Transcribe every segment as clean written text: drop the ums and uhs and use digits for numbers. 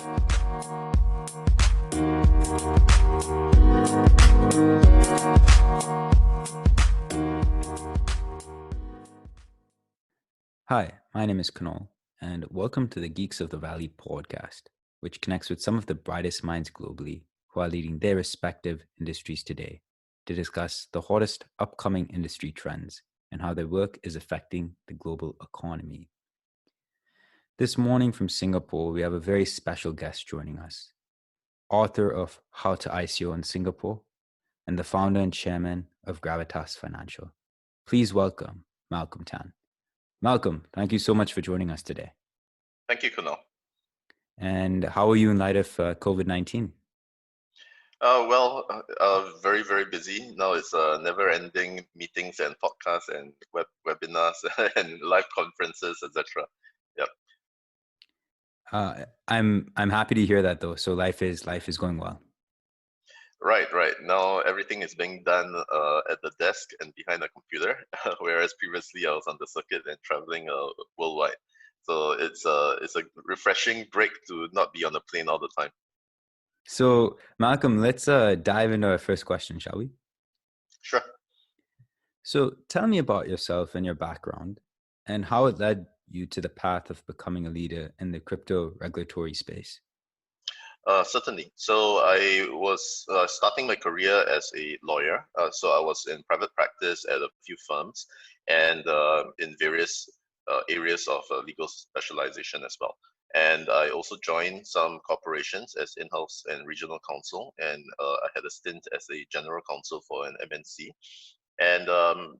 Hi, my name is Kunal, and welcome to the Geeks of the Valley podcast, which connects with some of the brightest minds globally who are leading their respective industries today to discuss the hottest upcoming industry trends and how their work is affecting the global economy. This morning from Singapore, we have a very special guest joining us, author of How to ICO in Singapore and the founder and chairman of Gravitas.Financial. Please welcome Malcolm Tan. Malcolm, thank you so much for joining us today. Thank you, Kunal. And how are you in light of COVID-19? Very, very busy. Now it's never-ending meetings and podcasts and webinars and live conferences, etc. Yep. I'm happy to hear that though. So life is going well. Right. Now everything is being done at the desk and behind a computer, whereas previously I was on the circuit and traveling worldwide. So it's a refreshing break to not be on a plane all the time. So Malcolm, let's dive into our first question, shall we? Sure. So tell me about yourself and your background and how it led you to the path of becoming a leader in the crypto regulatory space. Certainly. So I was starting my career as a lawyer. So I was in private practice at a few firms and in various areas of legal specialization as well. And I also joined some corporations as in-house and regional counsel. And I had a stint as a general counsel for an MNC. And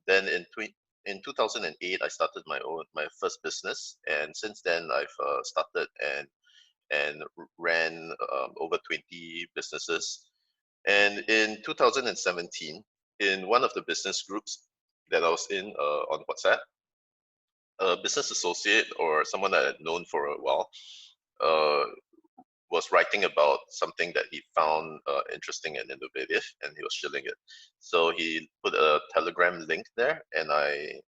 then in 2008, I started my first business. And since then, I've started and ran over 20 businesses. And in 2017, in one of the business groups that I was in on WhatsApp, a business associate or someone that I had known for a while was writing about something that he found interesting and innovative, and he was shilling it. So he put a Telegram link there, and I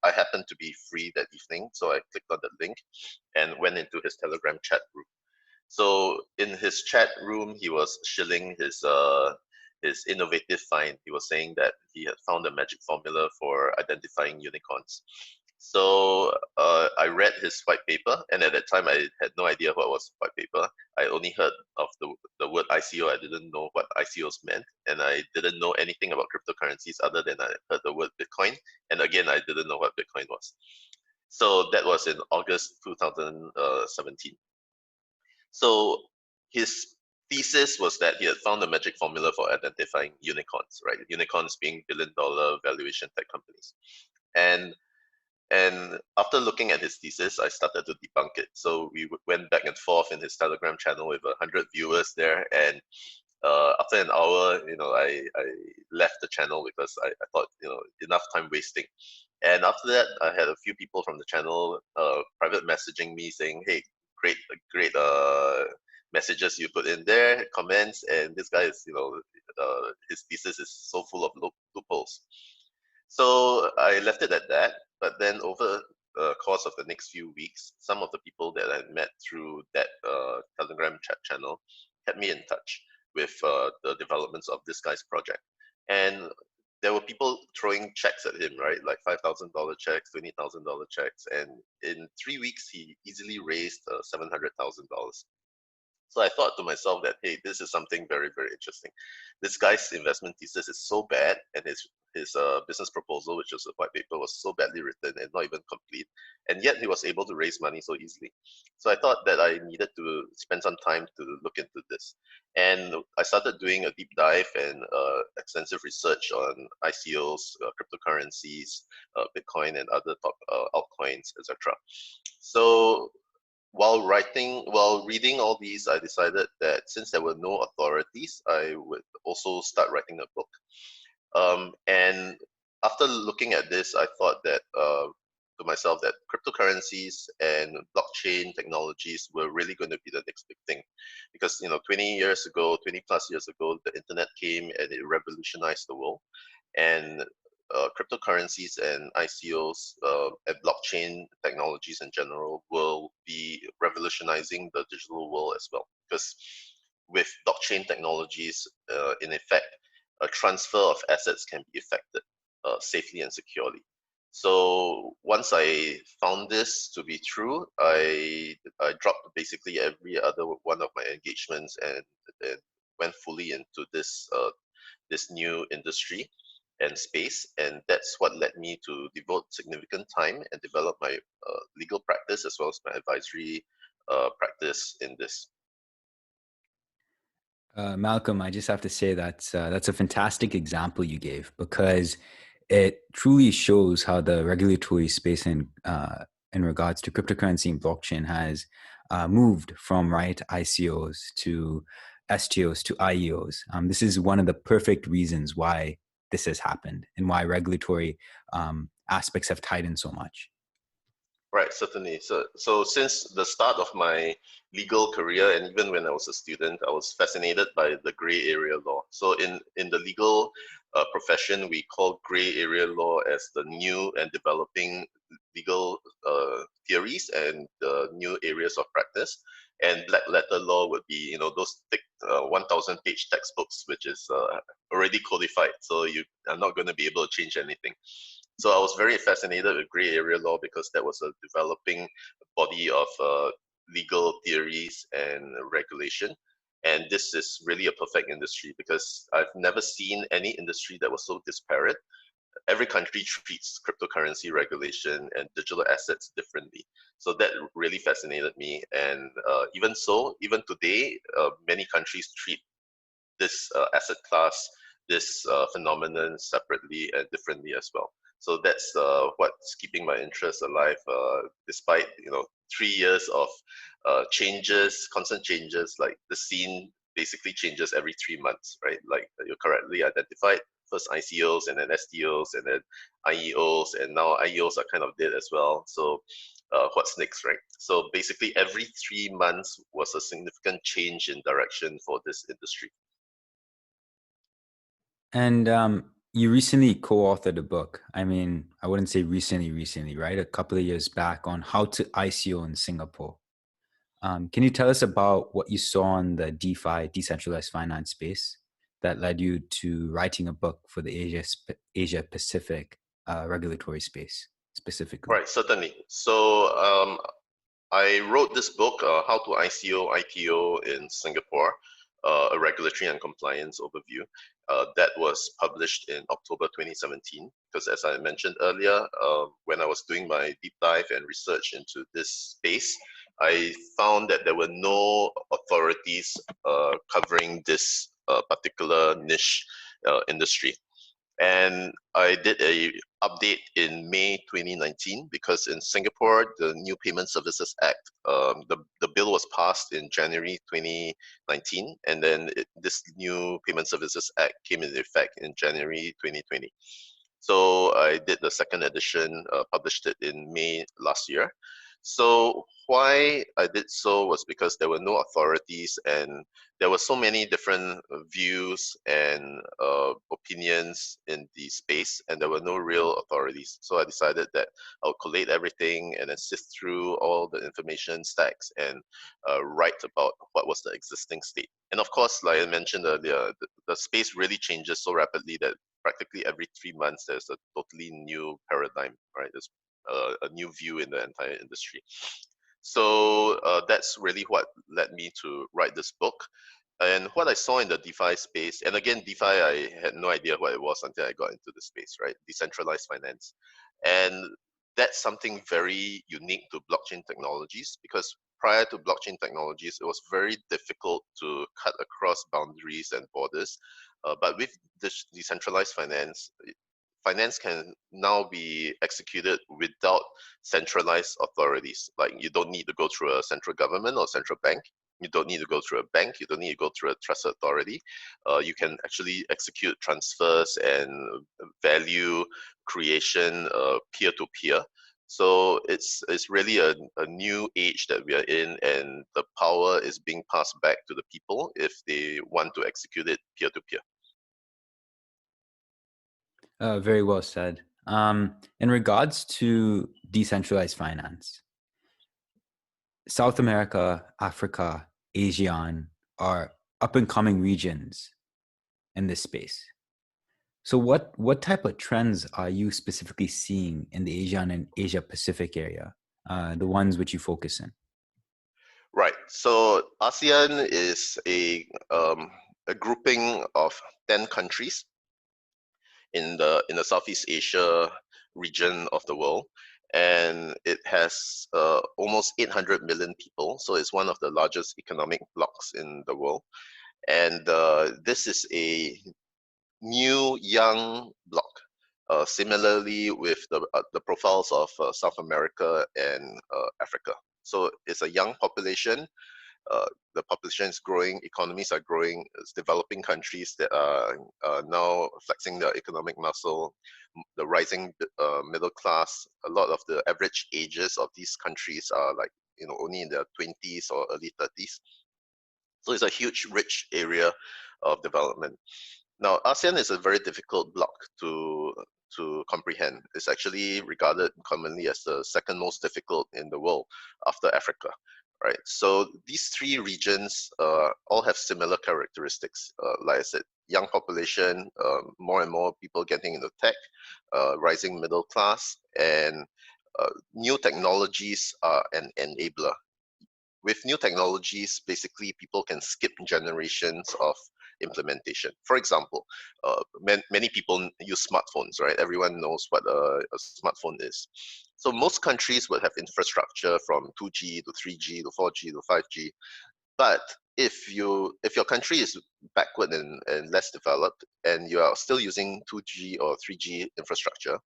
happened to be free that evening, so I clicked on the link and went into his Telegram chat group. So in his chat room, he was shilling his innovative find. He was saying that he had found a magic formula for identifying unicorns. So I read his white paper, and at that time I had no idea what was white paper. I only heard of the word ICO. I didn't know what ICOs meant, and I didn't know anything about cryptocurrencies other than I heard the word Bitcoin. And again, I didn't know what Bitcoin was. So that was in August 2017. So his thesis was that he had found a magic formula for identifying unicorns, right? Unicorns being billion-dollar valuation tech companies. And after looking at his thesis, I started to debunk it. So we went back and forth in his Telegram channel with 100 viewers there. And after an hour, I left the channel because I thought, enough time wasting. And after that, I had a few people from the channel private messaging me saying, hey, great messages you put in there, comments, and this guy is, his thesis is so full of loopholes. So I left it at that. But then over the course of the next few weeks, some of the people that I met through that Telegram chat channel kept me in touch with the developments of this guy's project. And there were people throwing checks at him, right? Like $5,000 checks, $20,000 checks. And in 3 weeks, he easily raised $700,000. So I thought to myself that, hey, this is something very, very interesting. This guy's investment thesis is so bad, and his business proposal, which was a white paper, was so badly written and not even complete. And yet he was able to raise money so easily. So I thought that I needed to spend some time to look into this. And I started doing a deep dive and extensive research on ICOs, cryptocurrencies, Bitcoin, and other top altcoins, etc. So while reading all these, I decided that since there were no authorities, I would also start writing a book. And after looking at this, I thought that to myself that cryptocurrencies and blockchain technologies were really going to be the next big thing, because 20 plus years ago, the internet came and it revolutionized the world. And cryptocurrencies and ICOs and blockchain technologies in general will be revolutionizing the digital world as well. Because with blockchain technologies, in effect, a transfer of assets can be effected safely and securely. So once I found this to be true, I dropped basically every other one of my engagements and went fully into this new industry and space, and that's what led me to devote significant time and develop my legal practice as well as my advisory practice in this. Malcolm, I just have to say that's a fantastic example you gave, because it truly shows how the regulatory space in regards to cryptocurrency and blockchain has moved from ICOs to STOs to IEOs. This is one of the perfect reasons why this has happened and why regulatory aspects have tightened so much. Right, certainly. So since the start of my legal career, and even when I was a student, I was fascinated by the gray area law. So in the legal profession, we call gray area law as the new and developing legal theories and new areas of practice. And black letter law would be, those thick 1,000-page textbooks, which is already codified. So you are not going to be able to change anything. So I was very fascinated with gray area law because that was a developing body of legal theories and regulation. And this is really a perfect industry because I've never seen any industry that was so disparate. Every country treats cryptocurrency regulation and digital assets differently. So that really fascinated me. And even today, many countries treat this asset class, this phenomenon separately and differently as well. So that's what's keeping my interest alive, despite 3 years of changes, constant changes. Like the scene basically changes every 3 months, right? Like you correctly identified, first ICOs and then STOs and then IEOs, and now IEOs are kind of dead as well. So what's next, right? So basically every 3 months was a significant change in direction for this industry. And you recently co-authored a book. I mean, I wouldn't say recently, right? A couple of years back on how to ICO in Singapore. Can you tell us about what you saw in the DeFi, decentralized finance space, that led you to writing a book for the Asia Pacific regulatory space specifically? Right, certainly. So I wrote this book, How to ICO, IPO in Singapore, a regulatory and compliance overview. That was published in October 2017. Because as I mentioned earlier, when I was doing my deep dive and research into this space, I found that there were no authorities covering this particular niche industry. And I did a update in May 2019 because in Singapore, the New Payment Services Act, the bill was passed in January 2019, and then this New Payment Services Act came into effect in January 2020. So I did the second edition, published it in May last year. So why I did so was because there were no authorities and there were so many different views and opinions in the space, and there were no real authorities. So I decided that I'll collate everything and then sift through all the information stacks and write about what was the existing state. And of course, like I mentioned earlier, the space really changes so rapidly that practically every 3 months there's a totally new paradigm, right? There's a new view in the entire industry. So that's really what led me to write this book. And what I saw in the DeFi space, and again, DeFi, I had no idea what it was until I got into the space, right? Decentralized finance. And that's something very unique to blockchain technologies because prior to blockchain technologies, it was very difficult to cut across boundaries and borders. But with this decentralized finance, finance can now be executed without centralized authorities. Like you don't need to go through a central government or central bank. You don't need to go through a bank. You don't need to go through a trusted authority. You can actually execute transfers and value creation peer to peer. So it's really a new age that we are in, and the power is being passed back to the people if they want to execute it peer to peer. Very well said. In regards to decentralized finance, South America, Africa, ASEAN are up and coming regions in this space. So what type of trends are you specifically seeing in the ASEAN and Asia Pacific area, the ones which you focus in? Right. So ASEAN is a grouping of 10 countries in the Southeast Asia region of the world, and it has almost 800 million people. So it's one of the largest economic blocs in the world, and this is a new young bloc. Similarly, with the profiles of South America and Africa. So it's a young population. The population is growing, economies are growing, it's developing countries that are now flexing their economic muscle, the rising middle class. A lot of the average ages of these countries are like, only in their 20s or early 30s. So it's a huge, rich area of development. Now, ASEAN is a very difficult bloc to comprehend. It's actually regarded commonly as the second most difficult in the world after Africa, right? So these three regions all have similar characteristics. Like I said, young population, more and more people getting into tech, rising middle class, and new technologies are an enabler. With new technologies, basically people can skip generations of implementation. For example, many people use smartphones, right? Everyone knows what a smartphone is. So most countries would have infrastructure from 2G to 3G to 4G to 5G. But if your country is backward and less developed, and you are still using 2G or 3G infrastructure,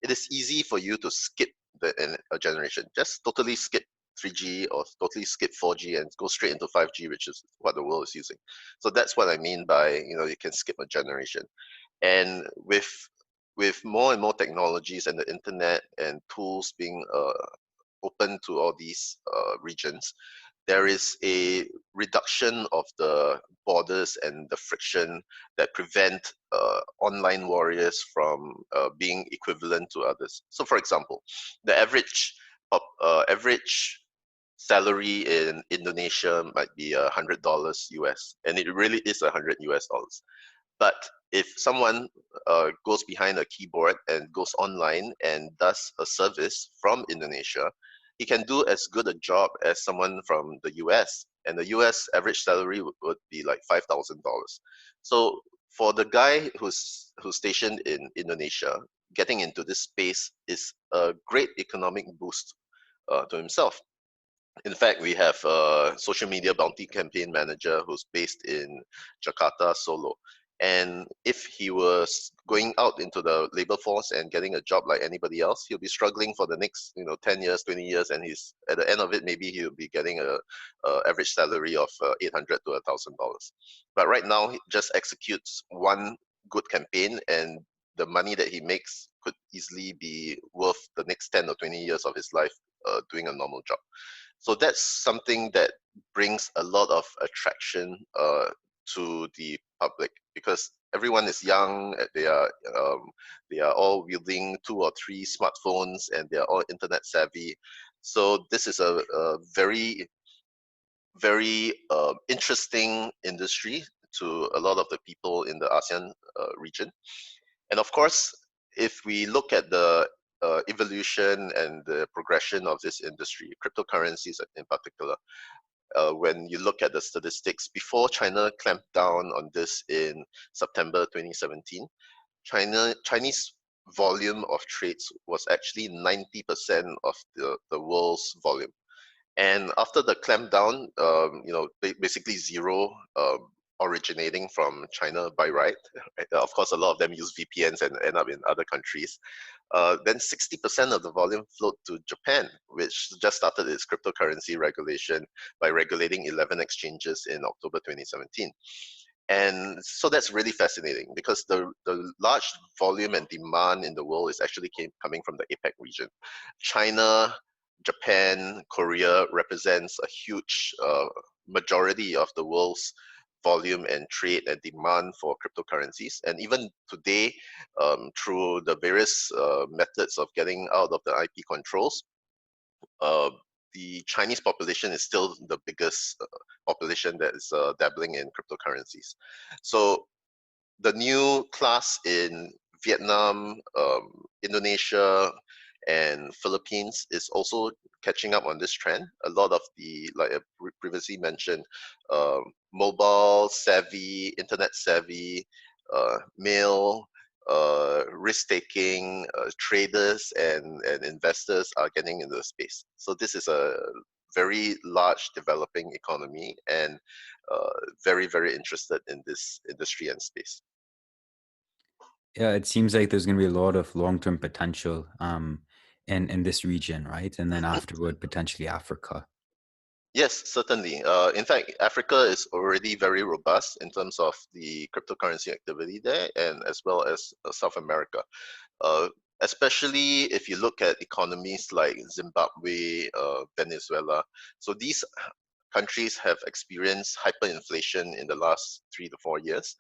it is easy for you to skip a generation. Just totally skip 3G or totally skip 4G and go straight into 5G, which is what the world is using. So that's what I mean by, you can skip a generation. And with more and more technologies and the internet and tools being open to all these regions, there is a reduction of the borders and the friction that prevent online warriors from being equivalent to others. So, for example, the average salary in Indonesia might be $100 US, and it really is $100 US. But if someone goes behind a keyboard and goes online and does a service from Indonesia, he can do as good a job as someone from the US. And the US average salary would be like $5,000. So for the guy who's stationed in Indonesia, getting into this space is a great economic boost to himself. In fact, we have a social media bounty campaign manager who's based in Jakarta, Solo. And if he was going out into the labor force and getting a job like anybody else, he'll be struggling for the next, 10 years, 20 years, and he's at the end of it, maybe he'll be getting a average salary of $800 to $1,000. But right now, he just executes one good campaign, and the money that he makes could easily be worth the next 10 or 20 years of his life doing a normal job. So that's something that brings a lot of attraction to the public, because everyone is young. They are all wielding 2 or 3 smartphones, and they are all internet savvy. So this is a very interesting industry to a lot of the people in the ASEAN region. And of course, if we look at the evolution and the progression of this industry, cryptocurrencies in particular, when you look at the statistics, before China clamped down on this in September 2017, Chinese volume of trades was actually 90% of the world's volume. And after the clampdown, basically zero originating from China by right. Of course, a lot of them use VPNs and end up in other countries. Then 60% of the volume flowed to Japan, which just started its cryptocurrency regulation by regulating 11 exchanges in October 2017. And so that's really fascinating, because the large volume and demand in the world is actually coming from the APEC region. China, Japan, Korea represents a huge majority of the world's volume and trade and demand for cryptocurrencies. And even today, through the various methods of getting out of the IP controls, uh, the Chinese population is still the biggest population that is dabbling in cryptocurrencies. So the new class in Vietnam, Indonesia, and Philippines is also catching up on this trend. A lot of the, like I previously mentioned, mobile savvy, internet savvy, male, risk-taking traders and investors are getting into the space. So this is a very large developing economy, and very, very interested in this industry and space. Yeah, it seems like there's going to be a lot of long-term potential in this region, right? And then afterward, potentially Africa. Yes, certainly. In fact, Africa is already very robust in terms of the cryptocurrency activity there, and as well as South America. Uh, Especially if you look at economies like Zimbabwe, Venezuela. So these countries have experienced hyperinflation in the last 3 to 4 years,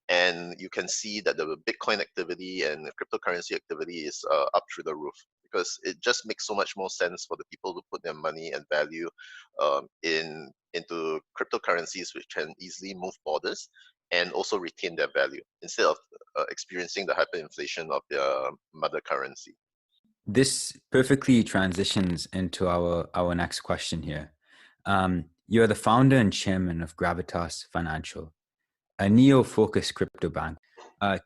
and you can see that the Bitcoin activity and cryptocurrency activity is up through the roof, because it just makes so much more sense for the people to put their money and value into cryptocurrencies, which can easily move borders and also retain their value instead of experiencing the hyperinflation of their mother currency. This perfectly transitions into our next question here. You are the founder and chairman of Gravitas.Financial, a neo-focused crypto bank.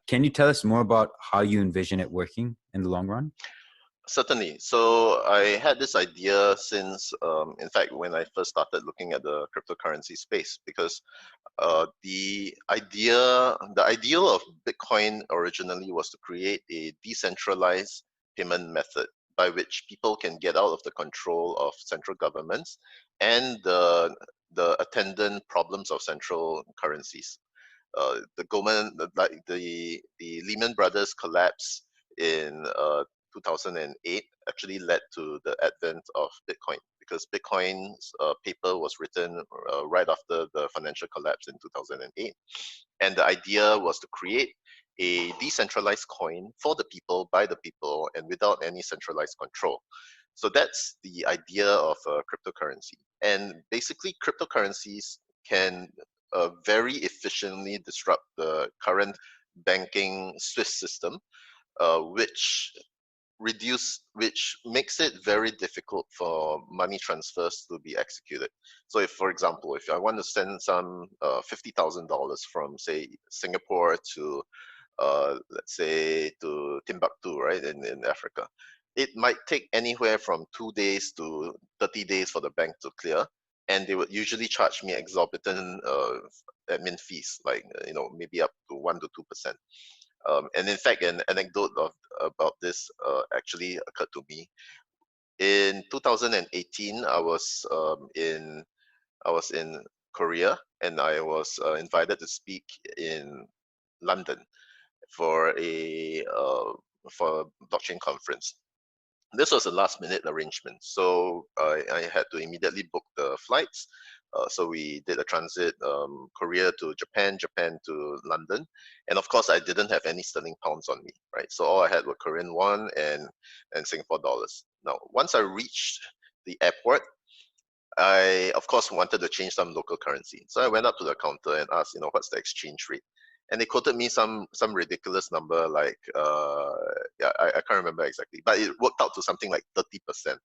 Can you tell us more about how you envision it working in the long run? Certainly. So I had this idea since, in fact, when I first started looking at the cryptocurrency space, because the ideal of Bitcoin originally was to create a decentralized payment method by which people can get out of the control of central governments and the attendant problems of central currencies. The Goldman, like the Lehman Brothers collapse in 2008 actually led to the advent of Bitcoin, because Bitcoin's paper was written right after the financial collapse in 2008. And the idea was to create a decentralized coin for the people, by the people, and without any centralized control. So that's the idea of cryptocurrency. And basically, cryptocurrencies can very efficiently disrupt the current banking SWIFT system, which makes it very difficult for money transfers to be executed. So if, for example, if I want to send some $50,000 from, say, Singapore to let's say to Timbuktu, right, in Africa, it might take anywhere from 2 days to 30 days for the bank to clear, and they would usually charge me exorbitant admin fees, like maybe up to 1 to 2%. And in fact, an anecdote about this actually occurred to me. In 2018, I was in Korea, and I was invited to speak in London for a blockchain conference. This was a last minute arrangement, so I had to immediately book the flights. So we did a transit, Korea to Japan, Japan to London, and of course I didn't have any sterling pounds on me, right? So all I had were Korean won and Singapore dollars. Now, once I reached the airport, I, of course, wanted to change some local currency. So I went up to the counter and asked, what's the exchange rate? And they quoted me some ridiculous number, like yeah, I can't remember exactly, but it worked out to something like 30%.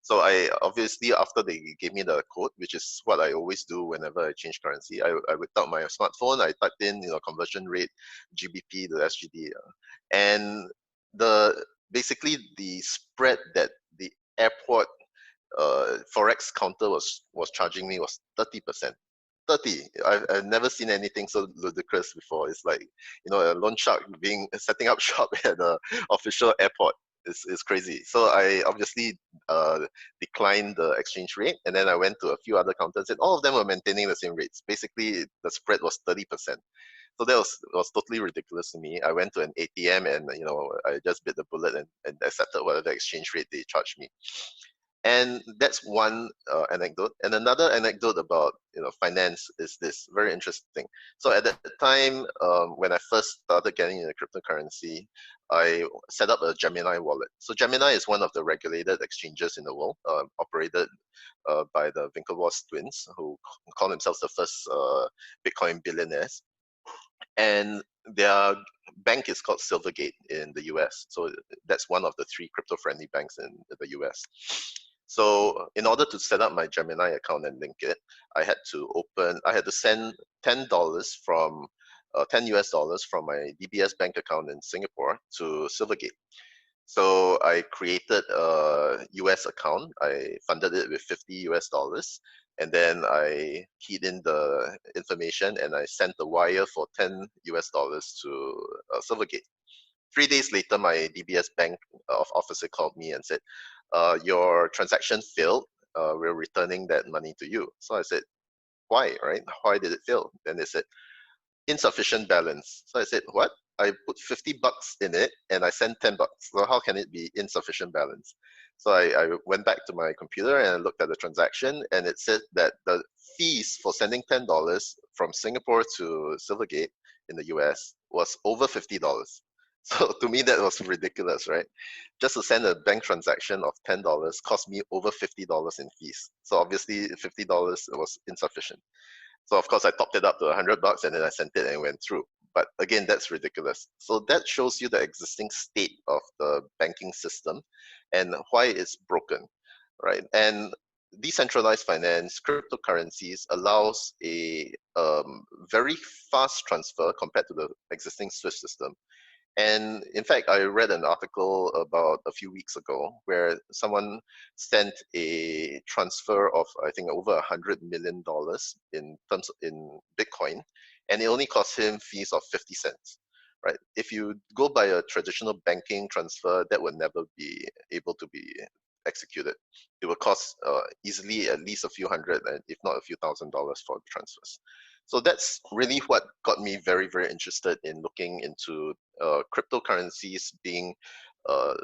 So I obviously, after they gave me the code, which is what I always do whenever I change currency, I whipped out my smartphone, I typed in conversion rate, GBP to SGD, and basically the spread that the airport forex counter was charging me was 30%. 30. I've never seen anything so ludicrous before. It's like, a loan shark setting up shop at the official airport is crazy. So I obviously declined the exchange rate, and then I went to a few other counters, and all of them were maintaining the same rates. Basically, the spread was 30%. So that was totally ridiculous to me. I went to an ATM, and I just bit the bullet and accepted whatever exchange rate they charged me. And that's one anecdote. And another anecdote about finance is this very interesting. So at that time, when I first started getting into cryptocurrency, I set up a Gemini wallet. So Gemini is one of the regulated exchanges in the world, operated by the Winklevoss twins, who call themselves the first Bitcoin billionaires. And their bank is called Silvergate in the US. So that's one of the three crypto-friendly banks in the US. So in order to set up my Gemini account and link it, I had to send $10 from 10 US dollars from my DBS bank account in Singapore to Silvergate. So I created a US account. I funded it with 50 US dollars. And then I keyed in the information and I sent the wire for 10 US dollars to Silvergate. 3 days later, my DBS bank officer called me and said, your transaction failed. We're returning that money to you. So I said, why, right? Why did it fail? Then they said, insufficient balance. So I said, what? I put $50 in it and I sent $10. So how can it be insufficient balance? So I went back to my computer and I looked at the transaction, and it said that the fees for sending $10 from Singapore to Silvergate in the US was over $50. So to me, that was ridiculous, right? Just to send a bank transaction of $10 cost me over $50 in fees. So obviously $50 was insufficient. So of course I topped it up to $100 and then I sent it and it went through. But again, that's ridiculous. So that shows you the existing state of the banking system and why it's broken, right? And decentralized finance, cryptocurrencies allows a very fast transfer compared to the existing SWIFT system. And in fact, I read an article about a few weeks ago where someone sent a transfer of, I think, over $100 million in Bitcoin, and it only cost him fees of 50 cents. Right? If you go by a traditional banking transfer, that would never be able to be executed. It would cost easily at least a few hundred, if not a few $1,000s for the transfers. So that's really what got me very, very interested in looking into cryptocurrencies being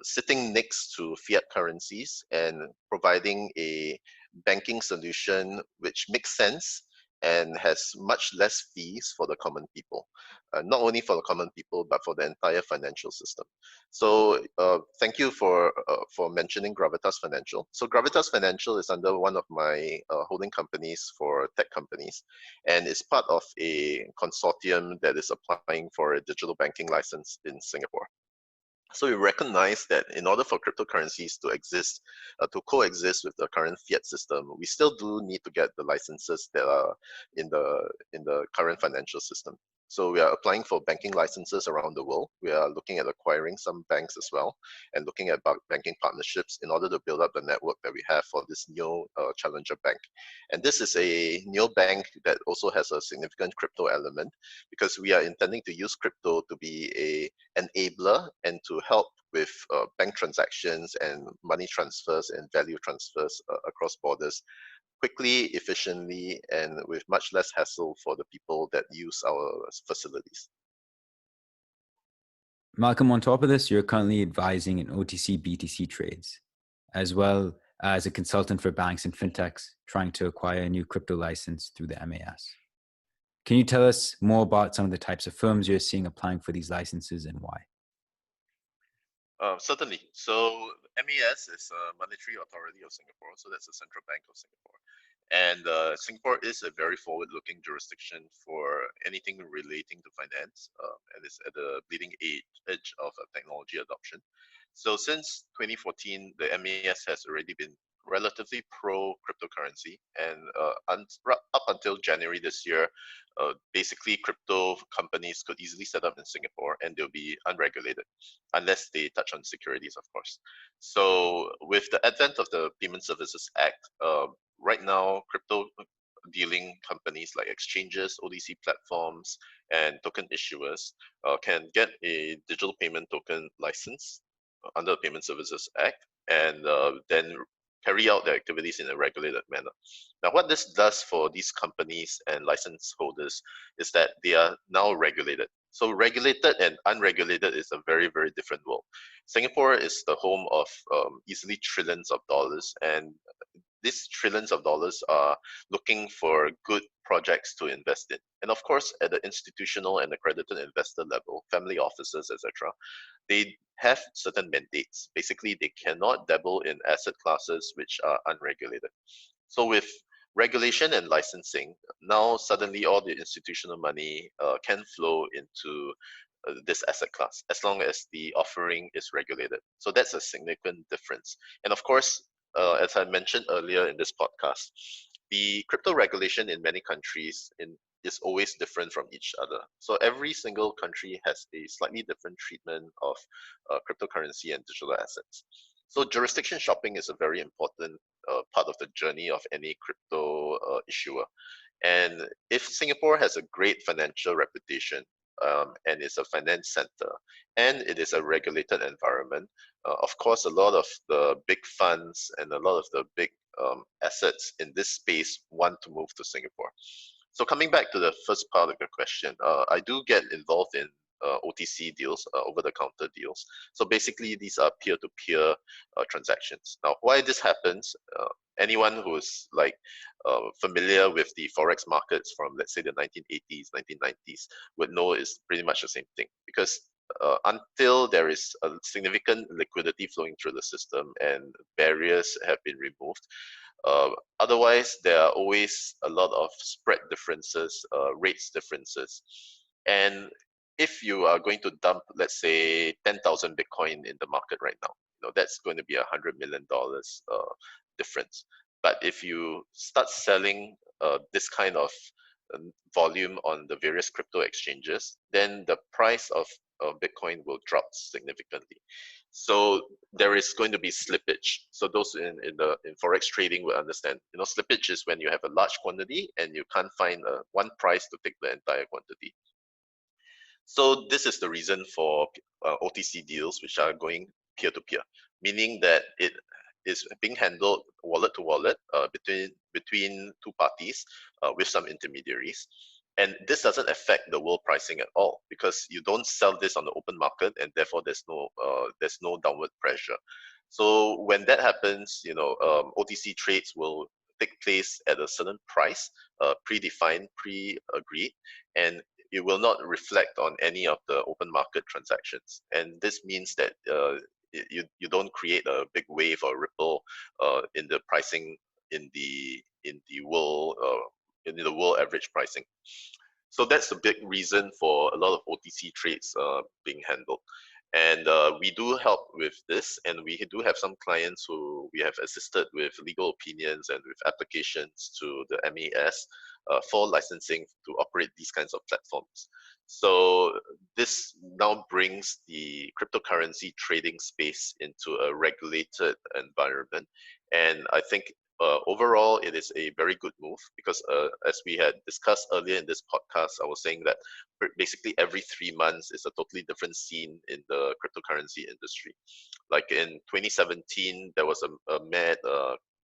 sitting next to fiat currencies and providing a banking solution which makes sense and has much less fees for the common people. Not only for the common people, but for the entire financial system. So thank you for mentioning Gravitas.Financial. So Gravitas.Financial is under one of my holding companies for tech companies, and it's part of a consortium that is applying for a digital banking license in Singapore. So we recognize that in order for cryptocurrencies to exist, to coexist with the current fiat system, we still do need to get the licenses that are in the current financial system. So we are applying for banking licenses around the world. We are looking at acquiring some banks as well, and looking at banking partnerships in order to build up the network that we have for this new challenger bank. And this is a neobank that also has a significant crypto element, because we are intending to use crypto to be a enabler and to help with bank transactions and money transfers and value transfers across borders quickly, efficiently, and with much less hassle for the people that use our facilities. Malcolm, on top of this, you're currently advising in OTC BTC trades, as well as a consultant for banks and fintechs trying to acquire a new crypto license through the MAS. Can you tell us more about some of the types of firms you're seeing applying for these licenses and why? Certainly. So MES is a Monetary Authority of Singapore, so that's the Central Bank of Singapore. And Singapore is a very forward-looking jurisdiction for anything relating to finance, and it's at the bleeding edge of technology adoption. So since 2014, the MES has already been relatively pro cryptocurrency, and up until January this year, basically crypto companies could easily set up in Singapore and they'll be unregulated, unless they touch on securities, of course. So with the advent of the Payment Services Act, right now crypto dealing companies like exchanges, ODC platforms, and token issuers can get a digital payment token license under the Payment Services Act, and then carry out their activities in a regulated manner. Now, what this does for these companies and license holders is that they are now regulated. So regulated and unregulated is a very, very different world. Singapore is the home of easily trillions of dollars, and these trillions of dollars are looking for good projects to invest in. And of course, at the institutional and accredited investor level, family offices, etc., they have certain mandates. Basically, they cannot dabble in asset classes which are unregulated. So with regulation and licensing, now suddenly all the institutional money can flow into this asset class as long as the offering is regulated. So that's a significant difference. And of course, as I mentioned earlier in this podcast, the crypto regulation in many countries is always different from each other. So every single country has a slightly different treatment of cryptocurrency and digital assets. So jurisdiction shopping is a very important part of the journey of any crypto issuer. And if Singapore has a great financial reputation, and is a finance center, and it is a regulated environment, of course, a lot of the big funds and a lot of the big assets in this space want to move to Singapore. So coming back to the first part of your question, I do get involved in OTC deals, over-the-counter deals. So basically, these are peer-to-peer transactions. Now, why this happens? Anyone who's like familiar with the forex markets from, let's say, the 1980s, 1990s, would know is pretty much the same thing. Because until there is a significant liquidity flowing through the system and barriers have been removed, otherwise, there are always a lot of spread differences, rates differences. And if you are going to dump, let's say, 10,000 Bitcoin in the market right now, that's going to be $100 million difference. But if you start selling this kind of volume on the various crypto exchanges, then the price of Bitcoin will drop significantly. So there is going to be slippage. So those in forex trading will understand. Slippage is when you have a large quantity and you can't find one price to take the entire quantity. So this is the reason for OTC deals, which are going peer-to-peer, meaning that it is being handled wallet to wallet between two parties with some intermediaries. And this doesn't affect the world pricing at all because you don't sell this on the open market, and therefore there's no downward pressure. So when that happens, OTC trades will take place at a certain price, predefined, pre-agreed, and it will not reflect on any of the open market transactions. And this means that you don't create a big wave or ripple in the pricing in the world in the world average pricing. So that's the big reason for a lot of OTC trades being handled. And we do help with this, and we do have some clients who we have assisted with legal opinions and with applications to the MES for licensing to operate these kinds of platforms. So this now brings the cryptocurrency trading space into a regulated environment. And I think overall, it is a very good move because as we had discussed earlier in this podcast, I was saying that basically every 3 months is a totally different scene in the cryptocurrency industry. Like in 2017, there was a mad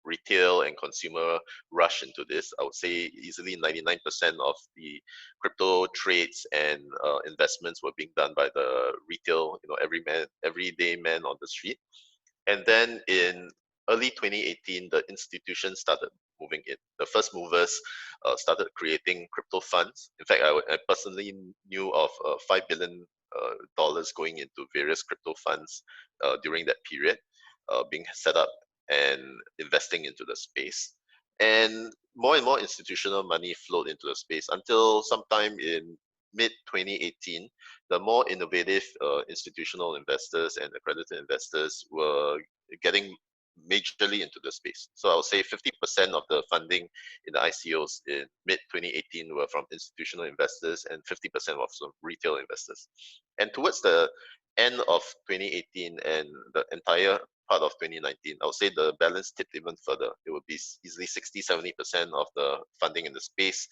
retail and consumer rush into this. I would say easily 99% of the crypto trades and investments were being done by the retail, everyday man on the street. And then in early 2018, the institutions started moving in. The first movers started creating crypto funds. In fact, I personally knew of $5 billion going into various crypto funds during that period, being set up and investing into the space. And more institutional money flowed into the space until sometime in mid 2018, the more innovative institutional investors and accredited investors were getting majorly into the space. So I would say 50% of the funding in the ICOs in mid 2018 were from institutional investors and 50% was from retail investors. And towards the end of 2018 and the entire part of 2019, I would say the balance tipped even further. It would be easily 60-70% of the funding in the space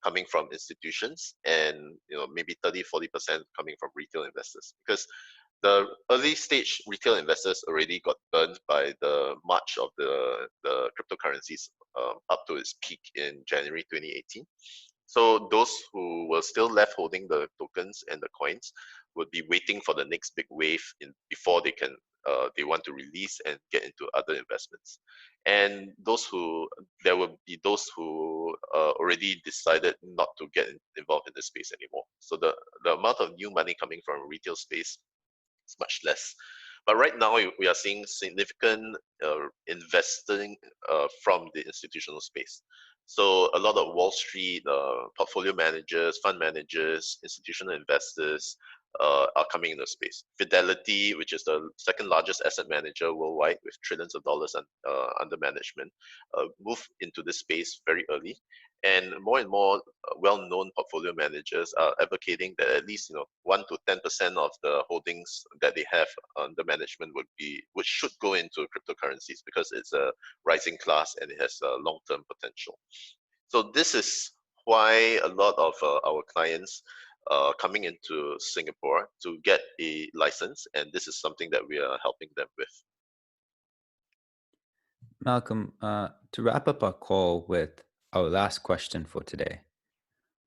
coming from institutions and maybe 30-40% coming from retail investors, because the early stage retail investors already got burned by the march of the cryptocurrencies up to its peak in January 2018. So those who were still left holding the tokens and the coins would be waiting for the next big wave before they want to release and get into other investments. And there will be those who already decided not to get involved in this space anymore. So the amount of new money coming from retail space is much less. But right now, we are seeing significant investing from the institutional space. So a lot of Wall Street portfolio managers, fund managers, institutional investors are coming in the space. Fidelity, which is the second largest asset manager worldwide with trillions of dollars under management, moved into this space very early. And more well-known portfolio managers are advocating that at least 1 to 10% of the holdings that they have under management which should go into cryptocurrencies because it's a rising class and it has a long-term potential. So this is why a lot of our clients coming into Singapore to get a license, and this is something that we are helping them with. Malcolm, to wrap up our call with our last question for today,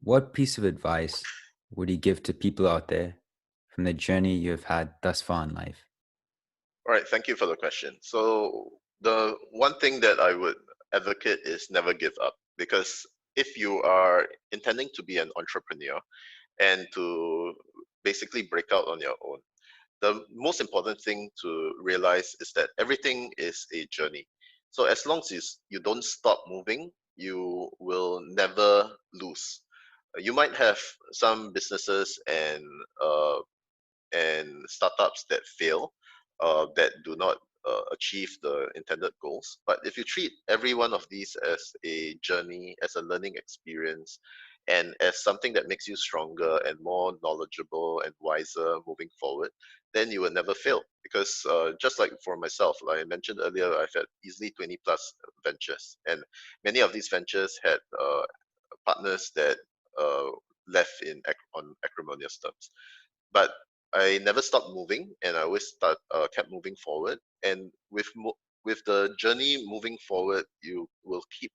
what piece of advice would you give to people out there from the journey you have had thus far in life? All right, thank you for the question. So the one thing that I would advocate is never give up, because if you are intending to be an entrepreneur and to basically break out on your own, the most important thing to realize is that everything is a journey. So as long as you don't stop moving, you will never lose. You might have some businesses and startups that fail, that do not achieve the intended goals. But if you treat every one of these as a journey, as a learning experience, and as something that makes you stronger and more knowledgeable and wiser moving forward, then you will never fail. Because just like for myself, like I mentioned earlier, I've had easily 20 plus ventures, and many of these ventures had partners that uh, left on acrimonious terms. But I never stopped moving, and I always kept moving forward. And with the journey moving forward, you will keep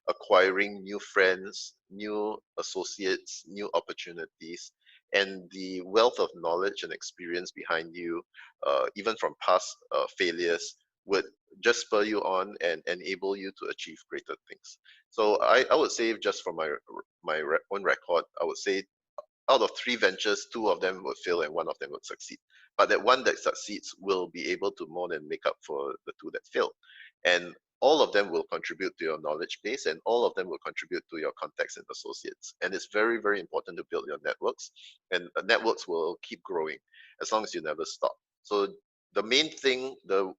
acquiring new friends, new associates, new opportunities, and the wealth of knowledge and experience behind you, even from past failures, would just spur you on and enable you to achieve greater things. So I would say, just from my own record, I would say out of 3 ventures, 2 of them would fail and 1 of them would succeed. But that one that succeeds will be able to more than make up for the 2 that failed. And all of them will contribute to your knowledge base, and all of them will contribute to your contacts and associates. And it's very, very important to build your networks, and networks will keep growing as long as you never stop. So the main thing, the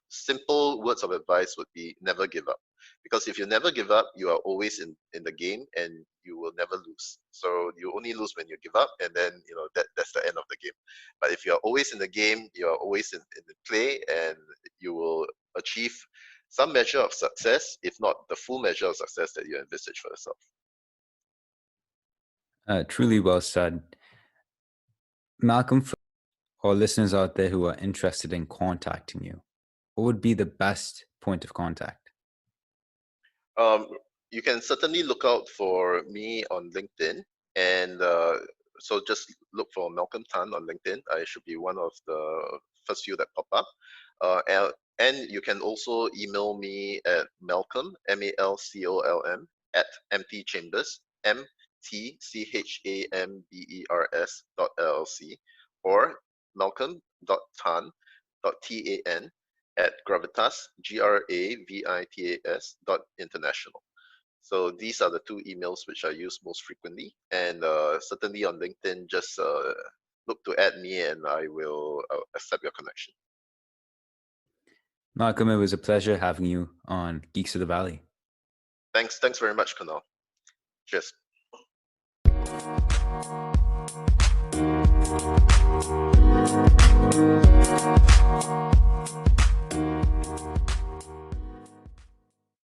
simple words of advice would be never give up. Because if you never give up, you are always in the game and you will never lose. So you only lose when you give up, and then that's the end of the game. But if you're always in the game, you're always in the play, and you will achieve some measure of success, if not the full measure of success that you envisage for yourself. Truly well said. Malcolm, for our listeners out there who are interested in contacting you, what would be the best point of contact? You can certainly look out for me on LinkedIn, and so just look for Malcolm Tan on LinkedIn. I should be one of the first few that pop up. And you can also email me at Malcolm, Malcolm, at mtchambers, mtchambers.llc, or malcolm.tan.tan at Gravitas, Gravitas.international. So these are the 2 emails which I use most frequently, and certainly on LinkedIn, just look to add me and I will accept your connection. Malcolm, it was a pleasure having you on Geeks of the Valley. Thanks very much, Kunal. Cheers.